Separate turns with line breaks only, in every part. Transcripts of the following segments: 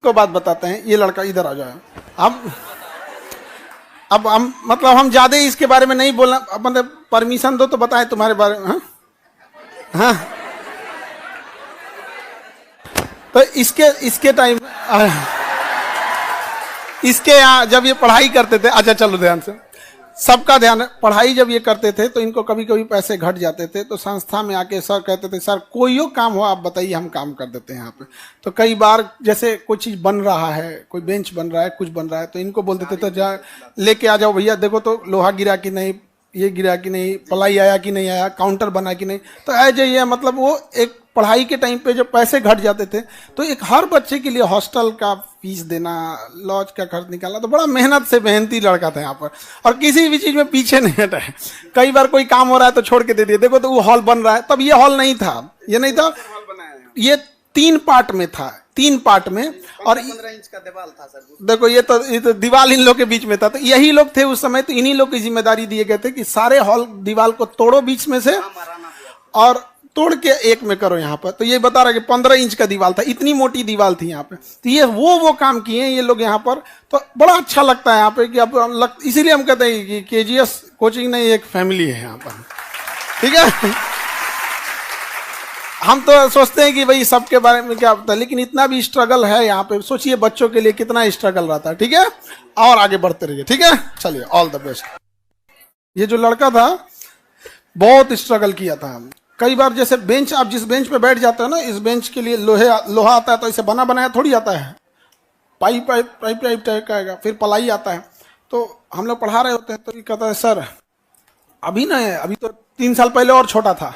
को बात बताते हैं। ये लड़का इधर आ जाए। अब हम मतलब हम ज्यादा इसके बारे में नहीं बोलना, मतलब परमिशन दो तो बताएं तुम्हारे बारे में। हाँ तो इसके टाइम इसके यहाँ जब ये पढ़ाई करते थे, अच्छा चलो ध्यान से, सबका ध्यान है, पढ़ाई जब ये करते थे तो इनको कभी कभी पैसे घट जाते थे, तो संस्था में आके सर कहते थे सर कोई काम हो आप बताइए हम काम कर देते हैं यहाँ पे। तो कई बार जैसे कोई चीज बन रहा है, कोई बेंच बन रहा है, कुछ बन रहा है, तो इनको बोलते थे तो जा लेके आ जाओ भैया, देखो तो लोहा गिरा कि नहीं, ये गिरा कि नहीं, पलाई आया कि नहीं आया, काउंटर बना कि नहीं। तो ऐसे ये मतलब वो एक पढ़ाई के टाइम पे जब पैसे घट जाते थे तो एक हर बच्चे के लिए हॉस्टल का फीस देना, लॉज का खर्च निकालना, तो बड़ा मेहनत से मेहनती लड़का था यहाँ पर, और किसी भी चीज में पीछे नहीं हटा है। कई बार कोई काम हो रहा है तो छोड़ के दे दिया, देखो तो वो हॉल बन रहा है, तब ये हॉल नहीं था, ये नहीं था, ये 3 पार्ट में था, 3 पार्ट में, और
15 इंच का दीवार था सर।
देखो ये तो दीवार इन लोग के बीच में था, तो यही लोग थे उस समय, तो इन्हीं लोग की जिम्मेदारी दिए गए थे कि सारे हॉल दीवार को तोड़ो बीच में से और तोड़ के एक में करो यहाँ पर। तो ये बता रहा कि 15 इंच का दीवार था, इतनी मोटी दीवार थी यहाँ पे, तो ये वो काम किए ये लोग यहाँ पर। तो बड़ा अच्छा लगता है यहाँ पे कि अब इसीलिए हम कहते हैं कि केजीएस कोचिंग नहीं एक फैमिली है यहाँ पर, ठीक है। हम तो सोचते हैं कि भाई सबके बारे में क्या पता, लेकिन इतना भी स्ट्रगल है यहाँ पे, सोचिए बच्चों के लिए कितना स्ट्रगल रहता है, ठीक है। और आगे बढ़ते रहिए, ठीक है, चलिए ऑल द बेस्ट। ये जो लड़का था बहुत स्ट्रगल किया था। कई बार जैसे बेंच, आप जिस बेंच पे बैठ जाते हो ना, इस बेंच के लिए लोहा आता है, तो इसे बना बनाया थोड़ी आता है, पाइप टाइप का आएगा, फिर पलाई आता है। तो हम लोग पढ़ा रहे होते हैं तो ये कहता है सर अभी ना है, अभी तो 3 साल पहले और छोटा था,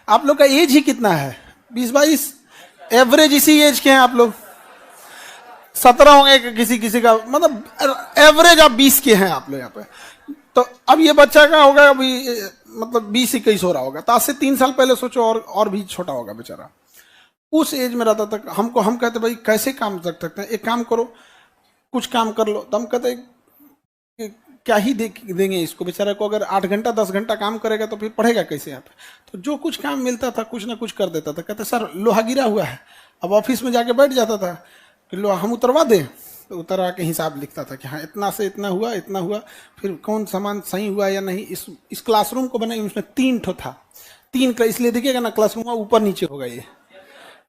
आप लोग का एज ही कितना है, 20-22, एवरेज इसी एज के हैं आप लोग, 17 होंगे किसी का, मतलब एवरेज आप 20 के हैं आप लोग यहाँ पे। तो अब ये बच्चा का होगा अभी मतलब 20-21 हो रहा होगा, तो आज से 3 साल पहले सोचो और भी छोटा होगा बेचारा, उस एज में रहता था। हम कहते भाई कैसे काम कर सकते हैं, एक काम करो कुछ काम कर लो, तो हम कहते क्या ही देंगे इसको बेचारा को, अगर 8 घंटा 10 घंटा काम करेगा तो फिर पढ़ेगा कैसे यहाँ पे। तो जो कुछ काम मिलता था कुछ ना कुछ कर देता था। कहते सर लोहा गिरा हुआ है, अब ऑफिस में जाके बैठ जाता था कि लोहा हम उतरवा दें, तो उतरवा के हिसाब लिखता था कि हाँ इतना से इतना हुआ, इतना हुआ, फिर कौन सामान सही हुआ या नहीं। इस क्लासरूम को बनाई उसमें 3 ठो था, 3 का, इसलिए देखिएगा ना क्लासरूम ऊपर नीचे होगा, ये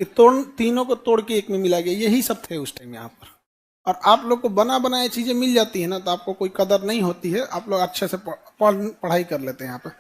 तीनों को तोड़ के एक में मिला गया, यही सब थे उस टाइम यहाँ पर। और आप लोग को बना बनाए चीजें मिल जाती है ना, तो आपको कोई कदर नहीं होती है, आप लोग अच्छे से पढ़ाई कर लेते हैं यहाँ पे।